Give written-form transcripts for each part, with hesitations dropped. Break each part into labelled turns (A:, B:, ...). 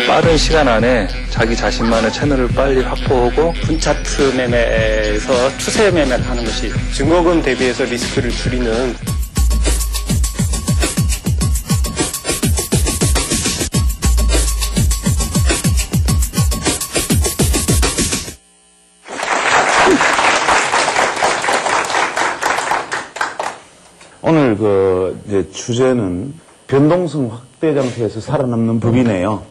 A: 빠른 시간 안에 자기 자신만의 채널을 빨리 확보하고
B: 분차트 매매에서 추세 매매를 하는 것이 증거금 대비해서 리스크를 줄이는
C: 오늘 이제 주제는 변동성 확대 장세에서 살아남는 법이네요.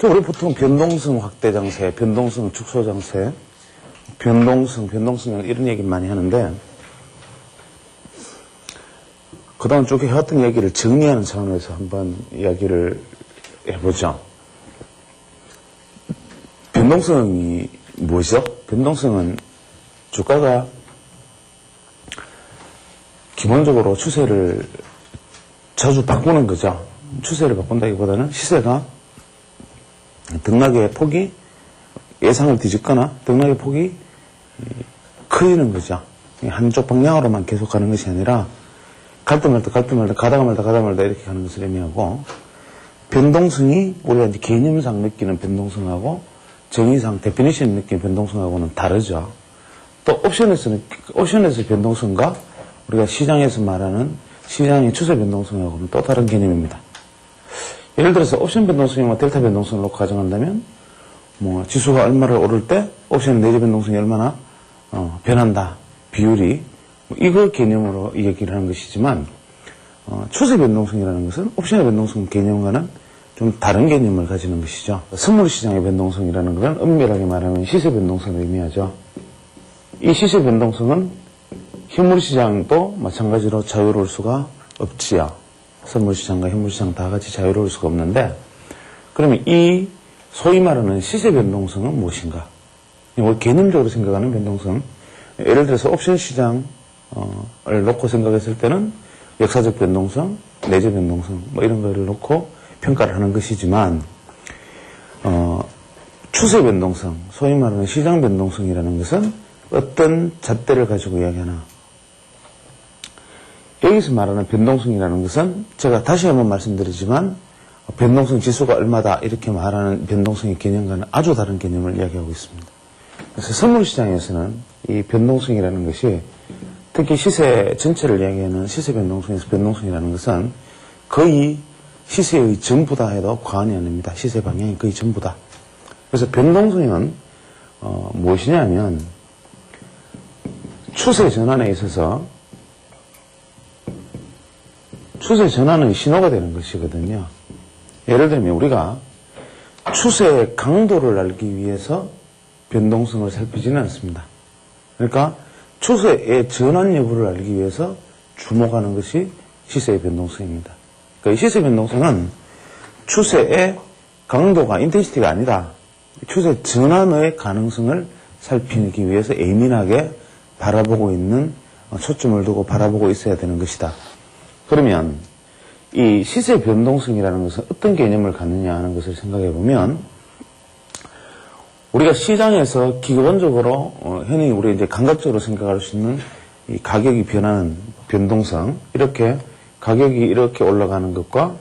C: 우리 보통 변동성 확대 장세, 변동성 축소 장세, 변동성 이런 얘기를 많이 하는데, 그동안 쭉 해왔던 얘기를 정리하는 차원에서 한번 이야기를 해보죠. 변동성이 뭐죠? 변동성은 주가가 기본적으로 추세를 자주 바꾸는 거죠. 추세를 바꾼다기보다는 시세가 등락의 폭이 예상을 뒤집거나 등락의 폭이 커지는 거죠. 한쪽 방향으로만 계속 가는 것이 아니라 갈 때 말다 가다가 말다 이렇게 가는 것을 의미하고, 변동성이 우리가 이제 개념상 느끼는 변동성하고 정의상 데피니션 느끼는 변동성하고는 다르죠. 또 옵션에서 변동성과 우리가 시장에서 말하는 시장의 추세 변동성하고는 또 다른 개념입니다. 예를 들어서 옵션 변동성이나 델타 변동성을 놓고 가정한다면, 지수가 얼마를 오를 때 옵션 내재 변동성이 얼마나 변한다, 비율이, 이걸 개념으로 얘기를 하는 것이지만, 추세 변동성이라는 것은 옵션의 변동성 개념과는 좀 다른 개념을 가지는 것이죠. 선물 시장의 변동성이라는 것은 엄밀하게 말하면 시세 변동성을 의미하죠. 이 시세 변동성은 현물시장도 마찬가지로 자유로울 수가 없지요. 선물시장과 현물시장 다 같이 자유로울 수가 없는데, 그러면 이 소위 말하는 시세 변동성은 무엇인가? 우리 개념적으로 생각하는 변동성, 예를 들어서 옵션 시장을 놓고 생각했을 때는 역사적 변동성, 내재 변동성 이런 거를 놓고 평가를 하는 것이지만, 추세 변동성, 소위 말하는 시장 변동성이라는 것은 어떤 잣대를 가지고 이야기하나? 여기서 말하는 변동성이라는 것은 제가 다시 한번 말씀드리지만, 변동성 지수가 얼마다 이렇게 말하는 변동성의 개념과는 아주 다른 개념을 이야기하고 있습니다. 그래서 선물시장에서는 이 변동성이라는 것이, 특히 시세 전체를 이야기하는 시세 변동성에서 변동성이라는 것은 거의 시세의 전부다 해도 과언이 아닙니다. 시세 방향이 거의 전부다. 그래서 변동성은 무엇이냐면, 추세 전환에 있어서 추세 전환의 신호가 되는 것이거든요. 예를 들면 우리가 추세의 강도를 알기 위해서 변동성을 살피지는 않습니다. 그러니까 추세의 전환 여부를 알기 위해서 주목하는 것이 시세의 변동성입니다. 그러니까 이 시세 변동성은 추세의 강도가 인텐시티가 아니라 추세 전환의 가능성을 살피기 위해서 예민하게 바라보고 있는, 초점을 두고 바라보고 있어야 되는 것이다. 그러면 이 시세 변동성이라는 것은 어떤 개념을 갖느냐 하는 것을 생각해 보면, 우리가 시장에서 기본적으로 흔히 우리 이제 감각적으로 생각할 수 있는 이 가격이 변하는 변동성, 이렇게 가격이 이렇게 올라가는 것과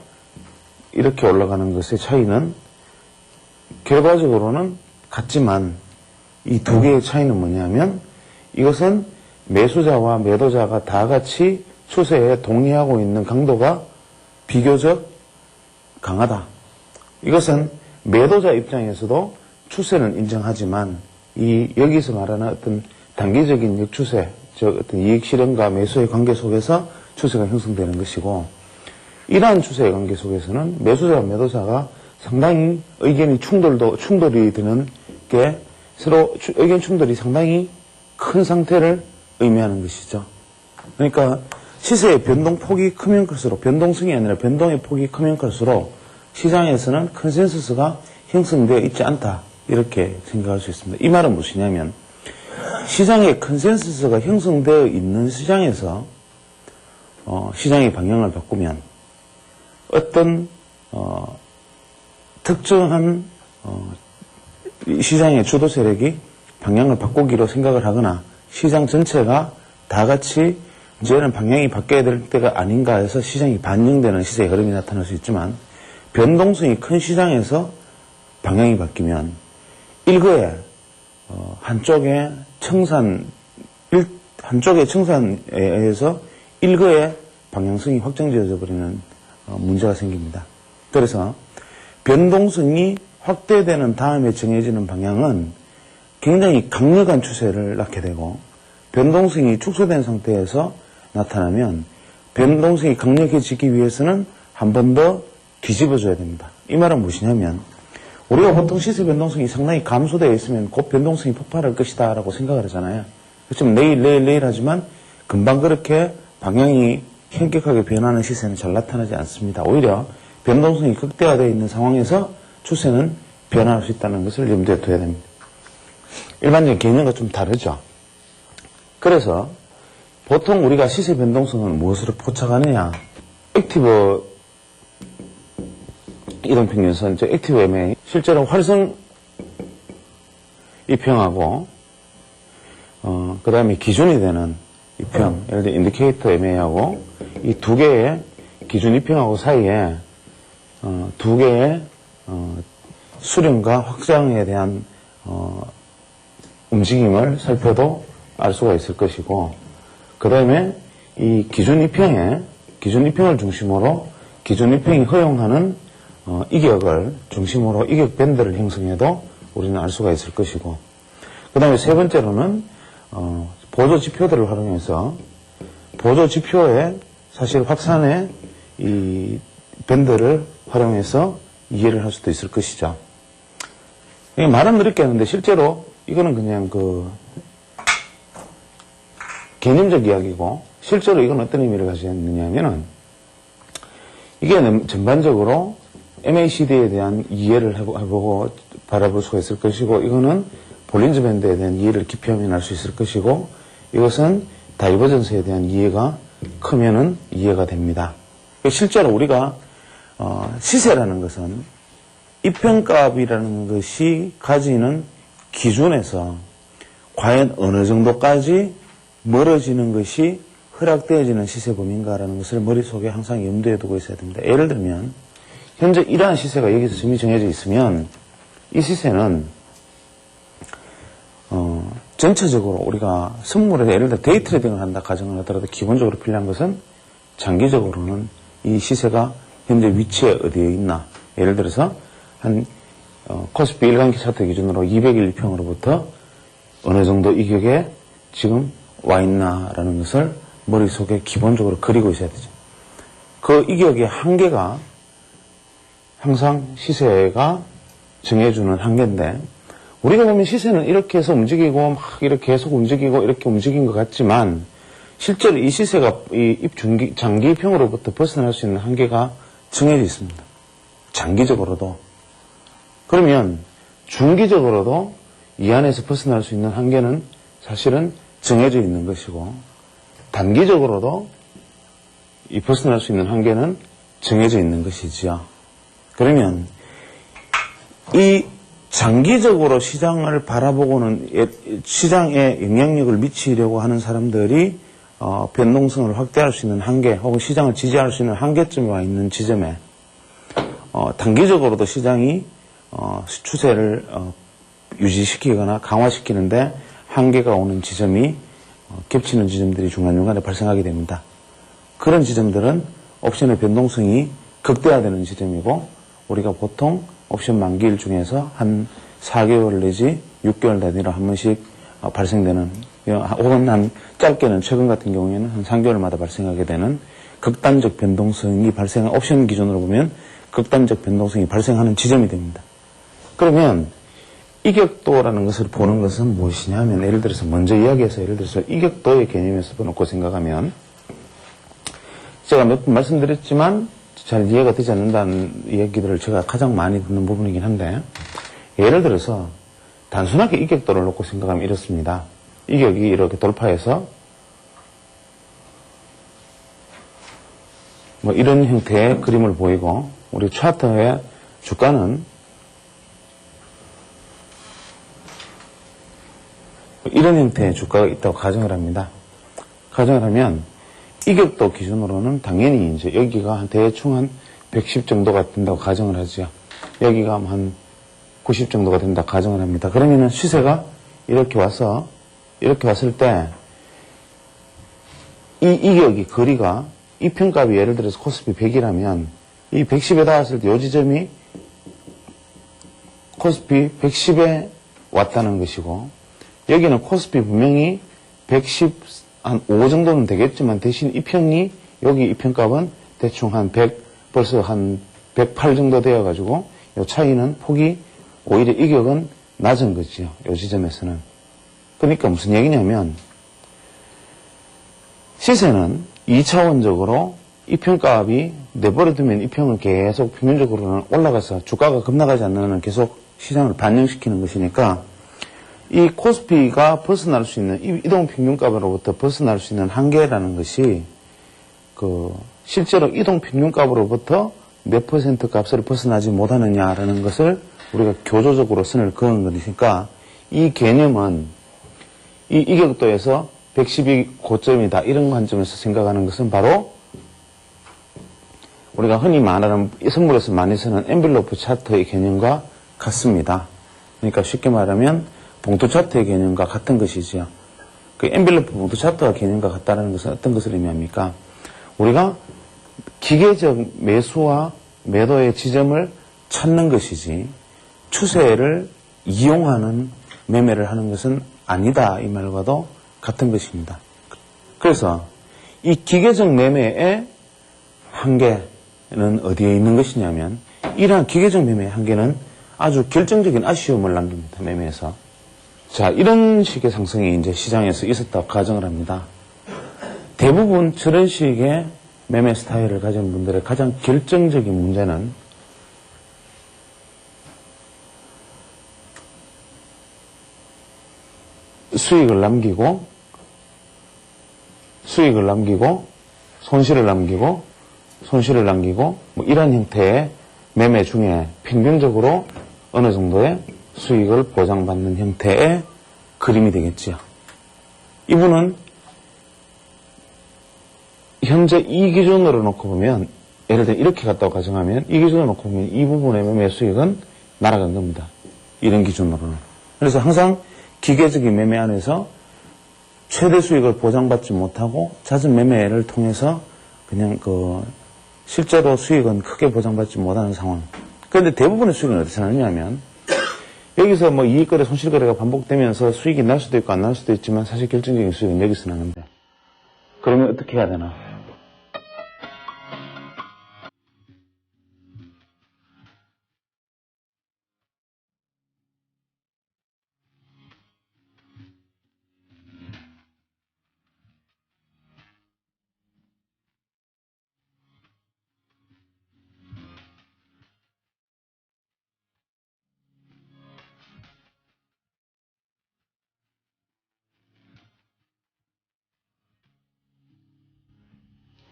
C: 이렇게 올라가는 것의 차이는 결과적으로는 같지만, 이 두 개의 차이는 뭐냐면, 이것은 매수자와 매도자가 다 같이 추세에 동의하고 있는 강도가 비교적 강하다. 이것은 매도자 입장에서도 추세는 인정하지만, 여기서 말하는 어떤 단기적인 역추세, 즉 어떤 이익 실현과 매수의 관계 속에서 추세가 형성되는 것이고, 이러한 추세의 관계 속에서는 매수자와 매도자가 상당히 의견이 충돌이 되는 게, 서로 의견 충돌이 상당히 큰 상태를 의미하는 것이죠. 그러니까 시세의 변동폭이 크면 클수록, 변동성이 아니라 변동의 폭이 크면 클수록 시장에서는 컨센서스가 형성되어 있지 않다, 이렇게 생각할 수 있습니다. 이 말은 무엇이냐면, 시장에 컨센서스가 형성되어 있는 시장에서 시장의 방향을 바꾸면 어떤 특정한 시장의 주도 세력이 방향을 바꾸기로 생각을 하거나, 시장 전체가 다 같이 이제는 방향이 바뀌어야 될 때가 아닌가 해서 시장이 반영되는 시세의 흐름이 나타날 수 있지만 변동성이 큰 시장에서 방향이 바뀌면 일거에 한쪽의 청산에 의해서 일거의 방향성이 확정지어져 버리는 문제가 생깁니다. 그래서 변동성이 확대되는 다음에 정해지는 방향은 굉장히 강력한 추세를 낳게 되고 변동성이 축소된 상태에서 나타나면 변동성이 강력해지기 위해서는 한 번 더 뒤집어줘야 됩니다. 이 말은 무엇이냐면 우리가 보통 시세 변동성이 상당히 감소되어 있으면 곧 변동성이 폭발할 것이다 라고 생각을 하잖아요. 그렇지만 내일 하지만 금방 그렇게 방향이 현격하게 변하는 시세는 잘 나타나지 않습니다. 오히려 변동성이 극대화되어 있는 상황에서 추세는 변화할 수 있다는 것을 염두에 둬야 됩니다. 일반적인 개념과 좀 다르죠. 그래서 보통 우리가 시세 변동성은 무엇으로 포착하느냐. 액티브 이동평균선, 액티브 MA, 실제로 활성 이평하고 그 다음에 기준이 되는 이평, 예를 들어 인디케이터 MA하고 이 두 개의 기준 이평하고 사이에 두 개의 수렴과 확장에 대한 움직임을 살펴도 알 수가 있을 것이고, 그 다음에 이 기준 이평을 중심으로 기준 이평이 허용하는 이격을 중심으로 이격 밴드를 형성해도 우리는 알 수가 있을 것이고, 그 다음에 세 번째로는 보조 지표들을 활용해서 보조 지표의 사실 확산의 이 밴드를 활용해서 이해를 할 수도 있을 것이죠. 말은 이렇게 하는데 실제로 이거는 그냥 개념적 이야기고, 실제로 이건 어떤 의미를 가지고 있느냐 하면은 이게 전반적으로 MACD에 대한 이해를 해보고 바라볼 수가 있을 것이고, 이거는 볼린저 밴드에 대한 이해를 깊이 하면 알 수 있을 것이고, 이것은 다이버전스에 대한 이해가 크면은 이해가 됩니다. 실제로 우리가 시세라는 것은 이평값이라는 것이 가지는 기준에서 과연 어느 정도까지 멀어지는 것이 허락되어지는 시세범인가라는 것을 머릿속에 항상 염두에 두고 있어야 됩니다. 예를 들면 현재 이러한 시세가 여기서 점이 정해져 있으면 이 시세는 전체적으로 우리가 선물에 예를 들어 데이 트레이딩을 한다 가정을 하더라도 기본적으로 필요한 것은 장기적으로는 이 시세가 현재 위치에 어디에 있나, 예를 들어서 한 코스피 일간기 차트 기준으로 200일 이평으로부터 어느 정도 이격에 지금 와 있나라는 것을 머릿속에 기본적으로 그리고 있어야 되죠. 그 이격의 한계가 항상 시세가 정해주는 한계인데, 우리가 보면 시세는 이렇게 해서 움직이고 막 이렇게 계속 움직이고 이렇게 움직인 것 같지만 실제로 이 시세가 이 장기 이평으로부터 벗어날 수 있는 한계가 정해져 있습니다. 장기적으로도. 그러면 중기적으로도 이 안에서 벗어날 수 있는 한계는 사실은 정해져 있는 것이고, 단기적으로도 이 벗어날 수 있는 한계는 정해져 있는 것이지요. 그러면 이 장기적으로 시장을 바라보고는 시장에 영향력을 미치려고 하는 사람들이 변동성을 확대할 수 있는 한계, 혹은 시장을 지지할 수 있는 한계점에 와 있는 지점에 단기적으로도 시장이 추세를 유지시키거나 강화시키는데 한계가 오는 지점이 겹치는 지점들이 중간중간에 발생하게 됩니다. 그런 지점들은 옵션의 변동성이 극대화되는 지점이고, 우리가 보통 옵션 만기일 중에서 한 4개월 내지 6개월 단위로 한 번씩 발생되는, 혹은 한 짧게는 최근 같은 경우에는 한 3개월마다 발생하게 되는 극단적 변동성이 발생한, 옵션 기준으로 보면 극단적 변동성이 발생하는 지점이 됩니다. 그러면 이격도라는 것을 보는 것은 무엇이냐 하면, 예를 들어서 먼저 이야기해서 예를 들어서 이격도의 개념에서 놓고 생각하면, 제가 몇 번 말씀드렸지만 잘 이해가 되지 않는다는 이야기들을 제가 가장 많이 듣는 부분이긴 한데, 예를 들어서 단순하게 이격도를 놓고 생각하면 이렇습니다. 이격이 이렇게 돌파해서 뭐 이런 형태의 그림을 보이고, 우리 차트의 주가는 이런 형태의 주가가 있다고 가정을 합니다. 가정을 하면 이격도 기준으로는 당연히 이제 여기가 한 대충 한 110 정도가 된다고 가정을 하죠. 여기가 한 90 정도가 된다 가정을 합니다. 그러면은 시세가 이렇게 왔을 때 이 이격이 거리가 이 편값이 예를 들어서 코스피 100이라면 이 110에 닿았을 때 이 지점이 코스피 110에 왔다는 것이고, 여기는 코스피 분명히 110, 한 5 정도는 되겠지만 대신 이 편이, 여기 이 편값은 대충 한 100, 벌써 한 108 정도 되어가지고, 이 차이는 폭이 오히려 이격은 낮은 거지요. 이 지점에서는. 그러니까 무슨 얘기냐면, 시세는 2차원적으로 이 편값이 내버려두면 이 편은 계속 평균적으로는 올라가서 주가가 급락하지 않는 한은 계속 시장을 반영시키는 것이니까, 이 코스피가 벗어날 수 있는, 이 이동평균값으로부터 벗어날 수 있는 한계라는 것이, 실제로 이동평균값으로부터 몇 % 값을 벗어나지 못하느냐라는 것을 우리가 교조적으로 선을 그은 거니까, 이 개념은 이 이격도에서 110이 고점이다, 이런 관점에서 생각하는 것은 바로 우리가 흔히 말하는 선물에서 많이 쓰는 엔벨로프 차트의 개념과 같습니다. 그러니까 쉽게 말하면 봉투 차트의 개념과 같은 것이지요. 그 엔벨로프 봉투 차트와 개념과 같다는 것은 어떤 것을 의미합니까? 우리가 기계적 매수와 매도의 지점을 찾는 것이지 추세를 이용하는 매매를 하는 것은 아니다, 이 말과도 같은 것입니다. 그래서 이 기계적 매매의 한계는 어디에 있는 것이냐면, 이러한 기계적 매매의 한계는 아주 결정적인 아쉬움을 남깁니다, 매매에서. 자, 이런 식의 상승이 이제 시장에서 있었다고 가정을 합니다. 대부분 저런 식의 매매 스타일을 가진 분들의 가장 결정적인 문제는 수익을 남기고 손실을 남기고 뭐 이런 형태의 매매 중에 평균적으로 어느 정도의 수익을 보장받는 형태의 그림이 되겠지요. 이분은 현재 이 기준으로 놓고 보면, 예를 들어 이렇게 갔다고 가정하면 이 기준으로 놓고 보면 이 부분의 매매 수익은 날아간 겁니다. 이런 기준으로는. 그래서 항상 기계적인 매매 안에서 최대 수익을 보장받지 못하고 잦은 매매를 통해서 그냥 실제로 수익은 크게 보장받지 못하는 상황. 그런데 대부분의 수익은 어디서 나느냐면, 여기서 뭐 이익거래, 손실거래가 반복되면서 수익이 날 수도 있고 안 날 수도 있지만 사실 결정적인 수익은 여기서 나는데, 그러면 어떻게 해야 되나?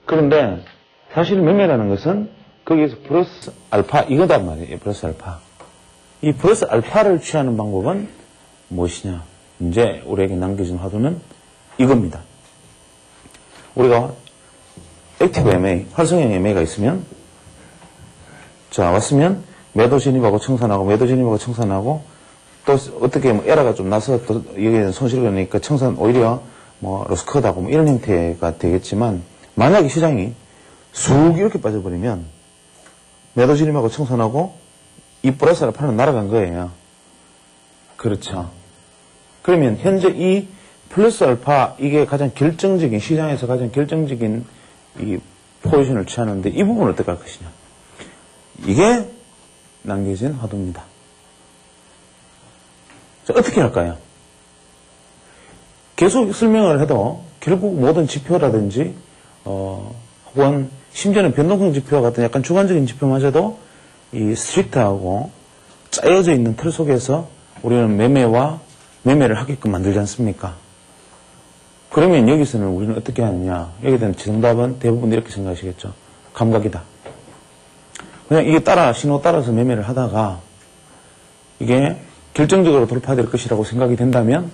C: 그런데 사실 매매라는 것은 거기에서 플러스 알파, 이거단 말이에요. 플러스 알파. 이 플러스 알파를 취하는 방법은 무엇이냐? 이제 우리에게 남겨진 화두는 이겁니다. 우리가 액티브 MA, 활성형 MA가 있으면, 자, 왔으면 매도 진입하고 청산하고, 매도 진입하고 청산하고, 또 어떻게 뭐 에러가 좀 나서 또 여기에 손실이 나니까 청산 오히려 뭐 로스컷하고 뭐 이런 형태가 되겠지만, 만약에 시장이 쑥 이렇게 빠져버리면 매도 진입하고 청산하고 이 플러스 알파는 날아간 거예요. 그렇죠. 그러면 현재 이 플러스 알파, 이게 가장 결정적인, 시장에서 가장 결정적인 이 포지션을 취하는데, 이 부분을 어떻게 할 것이냐. 이게 남겨진 화두입니다. 자, 어떻게 할까요? 계속 설명을 해도 결국 모든 지표라든지 혹은 심지어는 변동성 지표와 같은 약간 주관적인 지표마저도 이 스트릭트하고 짜여져 있는 틀 속에서 우리는 매매를 하게끔 만들지 않습니까? 그러면 여기서는 우리는 어떻게 하느냐? 여기에 대한 정답은 대부분 이렇게 생각하시겠죠. 감각이다. 그냥 이게 신호 따라서 매매를 하다가 이게 결정적으로 돌파될 것이라고 생각이 된다면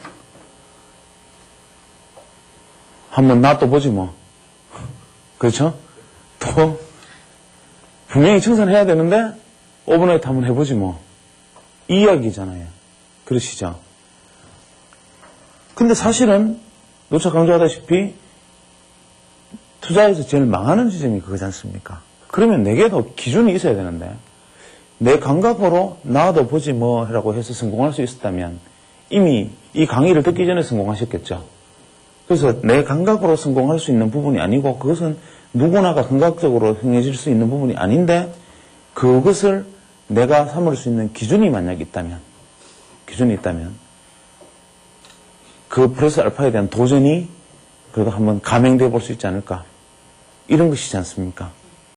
C: 한번 놔둬보지 뭐. 그렇죠? 또 분명히 청산해야 되는데 오버나이트 한번 해보지 뭐. 이 이야기잖아요. 그러시죠? 근데 사실은 노차 강조하다시피 투자에서 제일 망하는 지점이 그거지 않습니까? 그러면 내게도 기준이 있어야 되는데 내 감각으로 나도 보지 뭐라고 해서 성공할 수 있었다면 이미 이 강의를 듣기 전에 성공하셨겠죠. 그래서 내 감각으로 성공할 수 있는 부분이 아니고 그것은 누구나가 감각적으로 행해질 수 있는 부분이 아닌데 그것을 내가 삼을 수 있는 기준이 만약 있다면 그 플러스 알파에 대한 도전이 그래도 한번 감행돼 볼 수 있지 않을까 이런 것이지 않습니까?